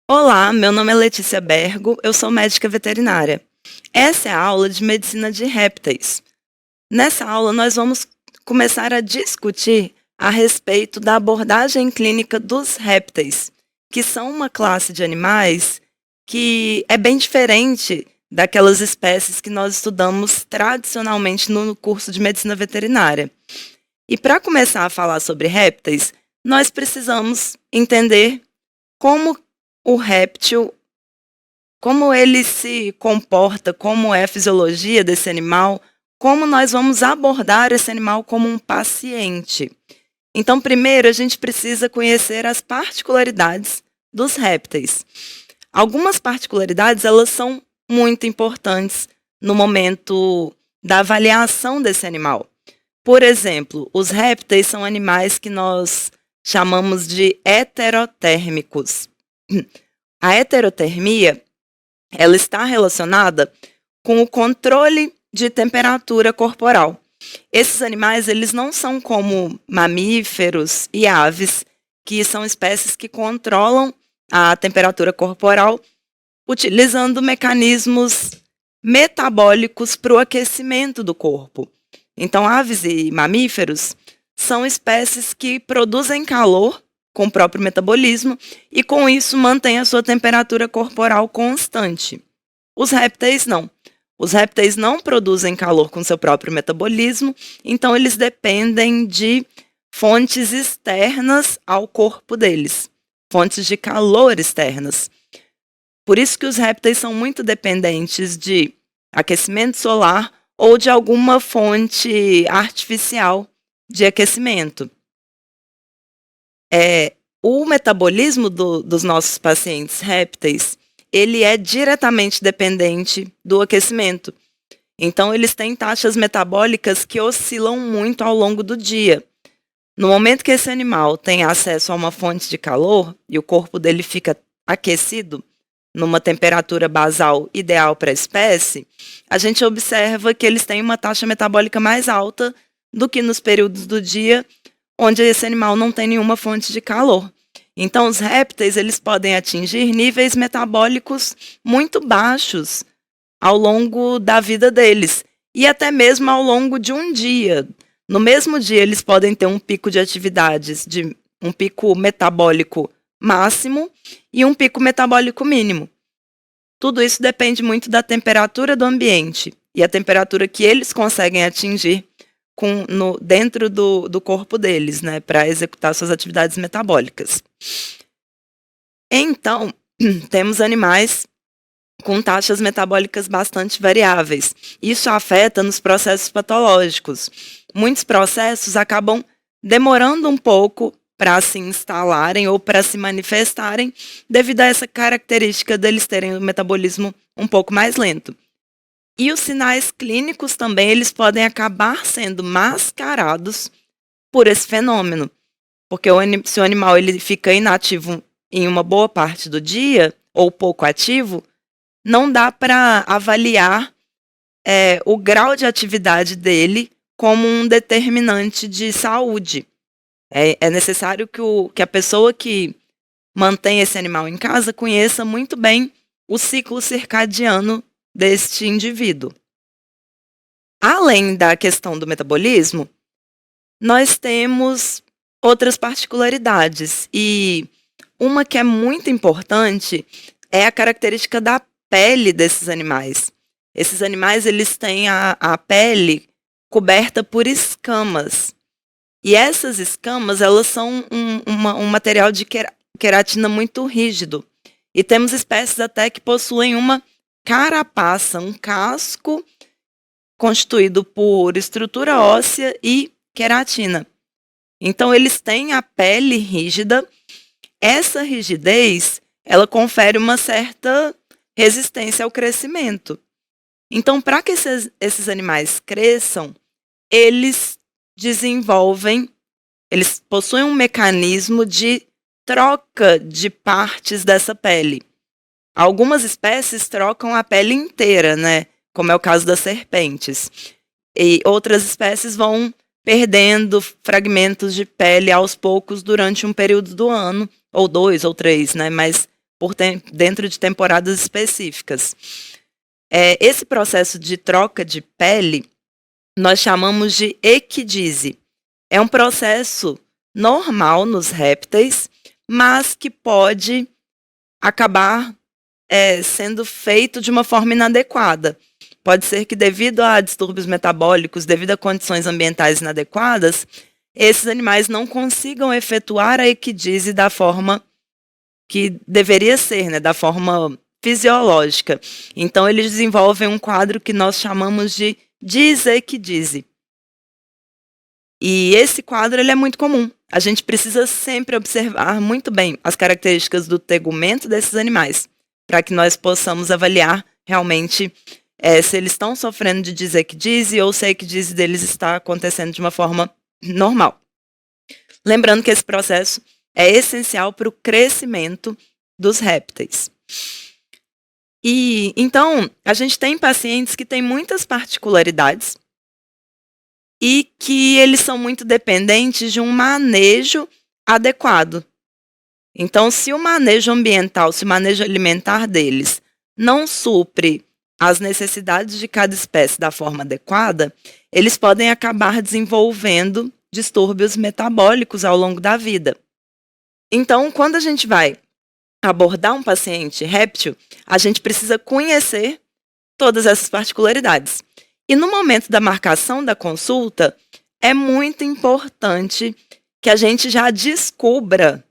Olá, meu nome é Letícia Bergo, eu sou médica veterinária. Essa é a aula de medicina de répteis. Nessa aula, nós vamos começar a discutir a respeito da abordagem clínica dos répteis, que são uma classe de animais que é bem diferente daquelas espécies que nós estudamos tradicionalmente no curso de medicina veterinária. E para começar a falar sobre répteis, nós precisamos entender como o réptil, como ele se comporta, como é a fisiologia desse animal, como nós vamos abordar esse animal como um paciente. Então, primeiro, a gente precisa conhecer as particularidades dos répteis. Algumas particularidades, elas são muito importantes no momento da avaliação desse animal. Por exemplo, os répteis são animais que nós chamamos de heterotérmicos. A heterotermia, ela está relacionada com o controle de temperatura corporal. Esses animais, eles não são como mamíferos e aves, que são espécies que controlam a temperatura corporal utilizando mecanismos metabólicos para o aquecimento do corpo. Então, aves e mamíferos são espécies que produzem calor com o próprio metabolismo e, com isso, mantém a sua temperatura corporal constante. Os répteis não. Os répteis não produzem calor com seu próprio metabolismo, então eles dependem de fontes externas ao corpo deles, fontes de calor externas. Por isso que os répteis são muito dependentes de aquecimento solar ou de alguma fonte artificial de aquecimento. O metabolismo dos nossos pacientes répteis, ele é diretamente dependente do aquecimento. Então, eles têm taxas metabólicas que oscilam muito ao longo do dia. No momento que esse animal tem acesso a uma fonte de calor e o corpo dele fica aquecido, numa temperatura basal ideal para a espécie, a gente observa que eles têm uma taxa metabólica mais alta do que nos períodos do dia onde esse animal não tem nenhuma fonte de calor. Então, os répteis, eles podem atingir níveis metabólicos muito baixos ao longo da vida deles e até mesmo ao longo de um dia. No mesmo dia, eles podem ter um pico de atividades, um pico metabólico máximo e um pico metabólico mínimo. Tudo isso depende muito da temperatura do ambiente e a temperatura que eles conseguem atingir dentro do corpo deles, né, para executar suas atividades metabólicas. Então, temos animais com taxas metabólicas bastante variáveis. Isso afeta nos processos patológicos. Muitos processos acabam demorando um pouco para se instalarem ou para se manifestarem devido a essa característica deles terem o metabolismo um pouco mais lento. E os sinais clínicos também, eles podem acabar sendo mascarados por esse fenômeno. Porque se o animal ele fica inativo em uma boa parte do dia, ou pouco ativo, não dá para avaliar o grau de atividade dele como um determinante de saúde. É necessário que a pessoa que mantém esse animal em casa conheça muito bem o ciclo circadiano deste indivíduo. Além da questão do metabolismo, nós temos outras particularidades. E uma que é muito importante é a característica da pele desses animais. Esses animais, eles têm a pele coberta por escamas. E essas escamas, elas são um material de queratina muito rígido. E temos espécies até que possuem uma carapaça, um casco constituído por estrutura óssea e queratina. Então, eles têm a pele rígida. Essa rigidez, ela confere uma certa resistência ao crescimento. Então, para que esses animais cresçam, eles possuem um mecanismo de troca de partes dessa pele. Algumas espécies trocam a pele inteira, né? Como é o caso das serpentes. E outras espécies vão perdendo fragmentos de pele aos poucos durante um período do ano, ou 2 ou 3, né? Mas dentro de temporadas específicas. Esse processo de troca de pele nós chamamos de equidise. É um processo normal nos répteis, mas que pode acabar sendo feito de uma forma inadequada. Pode ser que, devido a distúrbios metabólicos, devido a condições ambientais inadequadas, esses animais não consigam efetuar a equidise da forma que deveria ser, né, da forma fisiológica. Então, eles desenvolvem um quadro que nós chamamos de disequidise. E esse quadro ele é muito comum. A gente precisa sempre observar muito bem as características do tegumento desses animais, para que nós possamos avaliar realmente se eles estão sofrendo de disequidise ou se a equidise deles está acontecendo de uma forma normal. Lembrando que esse processo é essencial para o crescimento dos répteis. E então, a gente tem pacientes que têm muitas particularidades e que eles são muito dependentes de um manejo adequado. Então, se o manejo ambiental, se o manejo alimentar deles não supre as necessidades de cada espécie da forma adequada, eles podem acabar desenvolvendo distúrbios metabólicos ao longo da vida. Então, quando a gente vai abordar um paciente réptil, a gente precisa conhecer todas essas particularidades. E no momento da marcação da consulta, é muito importante que a gente já descubra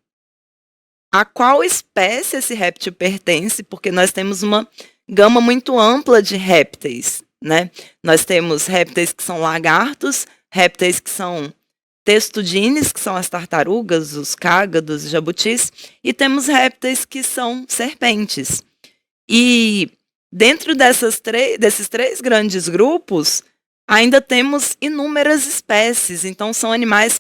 a qual espécie esse réptil pertence, porque nós temos uma gama muito ampla de répteis, né? Nós temos répteis que são lagartos, répteis que são testudines, que são as tartarugas, os cágados, os jabutis, e temos répteis que são serpentes. E dentro desses três grandes grupos, ainda temos inúmeras espécies. Então, são animais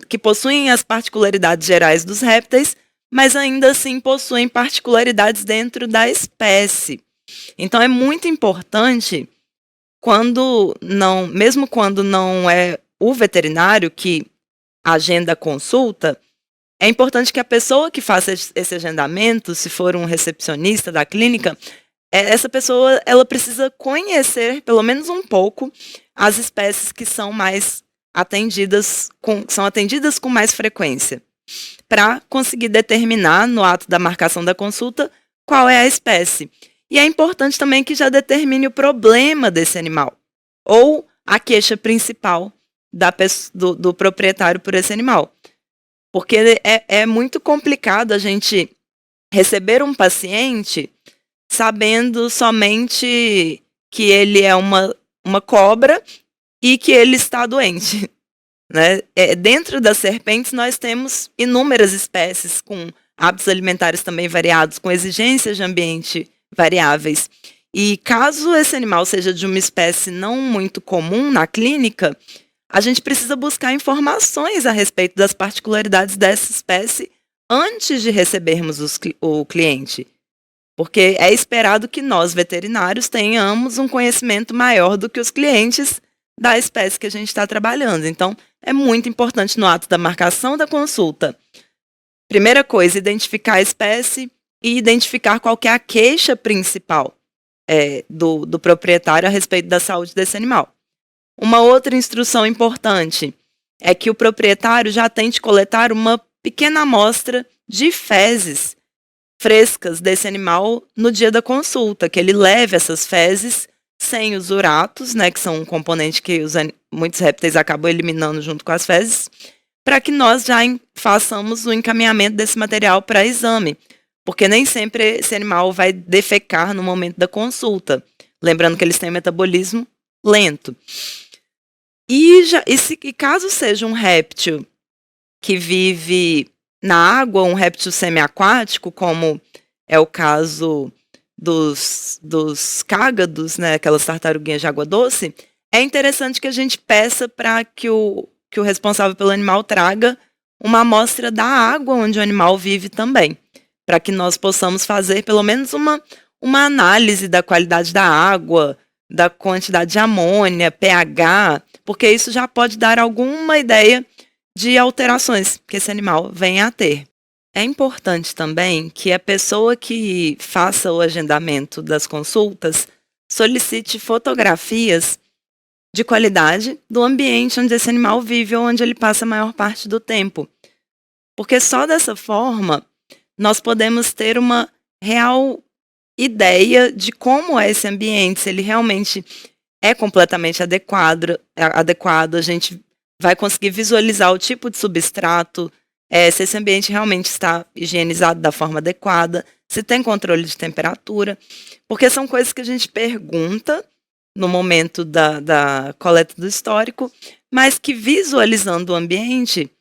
que possuem as particularidades gerais dos répteis, mas ainda assim possuem particularidades dentro da espécie. Então, é muito importante, mesmo quando não é o veterinário que agenda a consulta, é importante que a pessoa que faça esse agendamento, se for um recepcionista da clínica, essa pessoa ela precisa conhecer, pelo menos um pouco, as espécies que são mais atendidas com mais frequência, para conseguir determinar, no ato da marcação da consulta, qual é a espécie. E é importante também que já determine o problema desse animal, ou a queixa principal do proprietário por esse animal. Porque é muito complicado a gente receber um paciente sabendo somente que ele é uma cobra e que ele está doente, né? Dentro das serpentes, nós temos inúmeras espécies com hábitos alimentares também variados, com exigências de ambiente variáveis. E caso esse animal seja de uma espécie não muito comum na clínica, a gente precisa buscar informações a respeito das particularidades dessa espécie antes de recebermos o cliente. Porque é esperado que nós, veterinários, tenhamos um conhecimento maior do que os clientes da espécie que a gente está trabalhando. Então, é muito importante no ato da marcação da consulta. Primeira coisa, identificar a espécie e identificar qual que é a queixa principal do proprietário a respeito da saúde desse animal. Uma outra instrução importante é que o proprietário já tente coletar uma pequena amostra de fezes frescas desse animal no dia da consulta, que ele leve essas fezes sem os uratos, né, que são um componente que muitos répteis acabam eliminando junto com as fezes, para que nós já façamos o encaminhamento desse material para exame, porque nem sempre esse animal vai defecar no momento da consulta. Lembrando que eles têm metabolismo lento. E caso seja um réptil que vive na água, um réptil semiaquático, como é o caso dos cágados, né, aquelas tartaruguinhas de água doce, é interessante que a gente peça para que o responsável pelo animal traga uma amostra da água onde o animal vive também, para que nós possamos fazer pelo menos uma análise da qualidade da água, da quantidade de amônia, pH, porque isso já pode dar alguma ideia de alterações que esse animal venha a ter. É importante também que a pessoa que faça o agendamento das consultas solicite fotografias de qualidade do ambiente onde esse animal vive ou onde ele passa a maior parte do tempo. Porque só dessa forma nós podemos ter uma real ideia de como é esse ambiente, se ele realmente é completamente adequado, a gente vai conseguir visualizar o tipo de substrato, se esse ambiente realmente está higienizado da forma adequada, se tem controle de temperatura, porque são coisas que a gente pergunta no momento da coleta do histórico, mas que visualizando o ambiente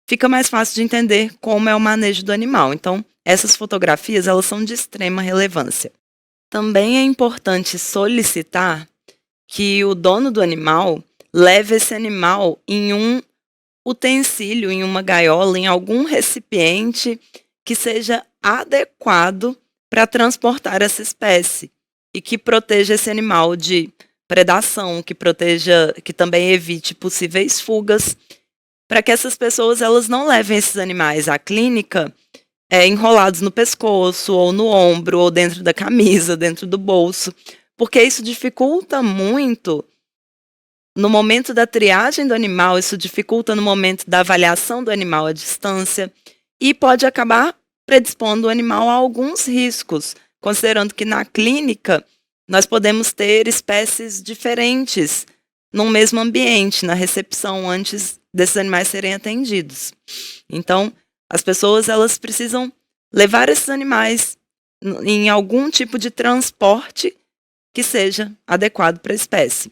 fica mais fácil de entender como é o manejo do animal. Então, essas fotografias, elas são de extrema relevância. Também é importante solicitar que o dono do animal leve esse animal em um utensílio, em uma gaiola, em algum recipiente que seja adequado para transportar essa espécie e que proteja esse animal de predação, que também evite possíveis fugas, para que essas pessoas elas não levem esses animais à clínica enrolados no pescoço, ou no ombro, ou dentro da camisa, dentro do bolso, porque isso dificulta muito no momento da triagem do animal, isso dificulta no momento da avaliação do animal à distância e pode acabar predispondo o animal a alguns riscos, considerando que na clínica nós podemos ter espécies diferentes num mesmo ambiente, na recepção, antes desses animais serem atendidos. Então, as pessoas elas precisam levar esses animais em algum tipo de transporte que seja adequado para a espécie.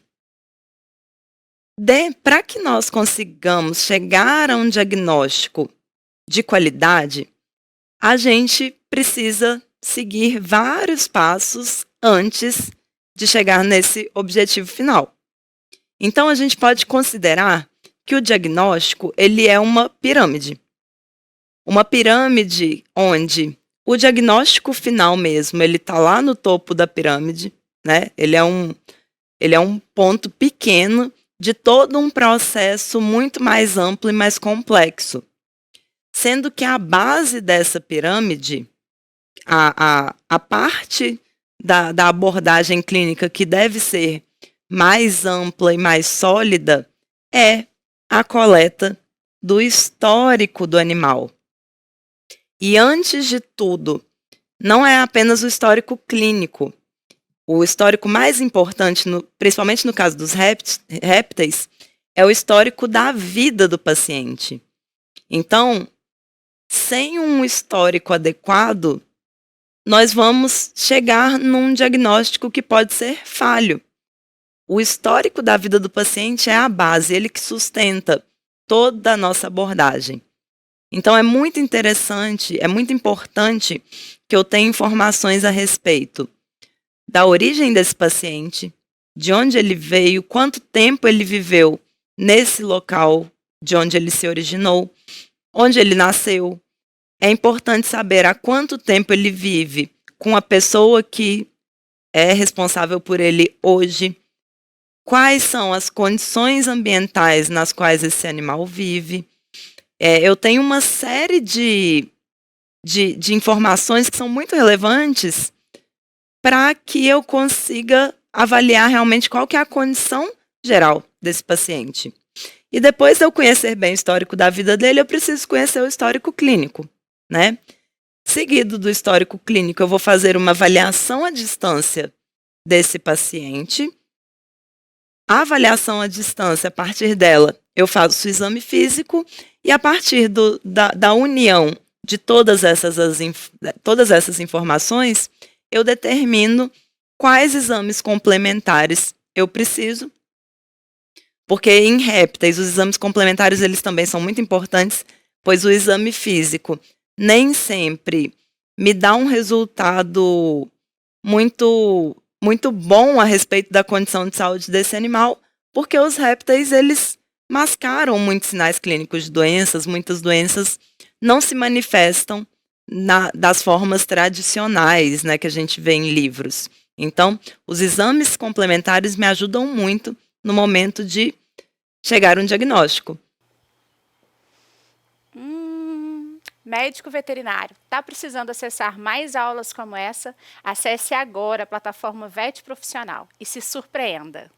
Para que nós consigamos chegar a um diagnóstico de qualidade, a gente precisa seguir vários passos antes de chegar nesse objetivo final. Então, a gente pode considerar que o diagnóstico ele é uma pirâmide. Uma pirâmide onde o diagnóstico final mesmo, ele está lá no topo da pirâmide, né? Ele é um ponto pequeno de todo um processo muito mais amplo e mais complexo. Sendo que a base dessa pirâmide, a parte da abordagem clínica que deve ser mais ampla e mais sólida, é a coleta do histórico do animal. E antes de tudo, não é apenas o histórico clínico. O histórico mais importante, principalmente no caso dos répteis, é o histórico da vida do paciente. Então, sem um histórico adequado, nós vamos chegar num diagnóstico que pode ser falho. O histórico da vida do paciente é a base, ele que sustenta toda a nossa abordagem. Então, é muito interessante, é muito importante que eu tenha informações a respeito da origem desse paciente, de onde ele veio, quanto tempo ele viveu nesse local de onde ele se originou, onde ele nasceu. É importante saber há quanto tempo ele vive com a pessoa que é responsável por ele hoje, quais são as condições ambientais nas quais esse animal vive. Eu tenho uma série de informações que são muito relevantes para que eu consiga avaliar realmente qual que é a condição geral desse paciente. E depois de eu conhecer bem o histórico da vida dele, eu preciso conhecer o histórico clínico, né? Seguido do histórico clínico, eu vou fazer uma avaliação à distância desse paciente. A avaliação à distância, a partir dela, eu faço o exame físico e a partir da união de todas essas informações, eu determino quais exames complementares eu preciso, porque em répteis os exames complementares eles também são muito importantes, pois o exame físico nem sempre me dá um resultado muito bom a respeito da condição de saúde desse animal, porque os répteis eles mascaram muitos sinais clínicos de doenças, muitas doenças não se manifestam das formas tradicionais, né, que a gente vê em livros. Então, os exames complementares me ajudam muito no momento de chegar a um diagnóstico. Médico veterinário, está precisando acessar mais aulas como essa? Acesse agora a plataforma VET Profissional e se surpreenda!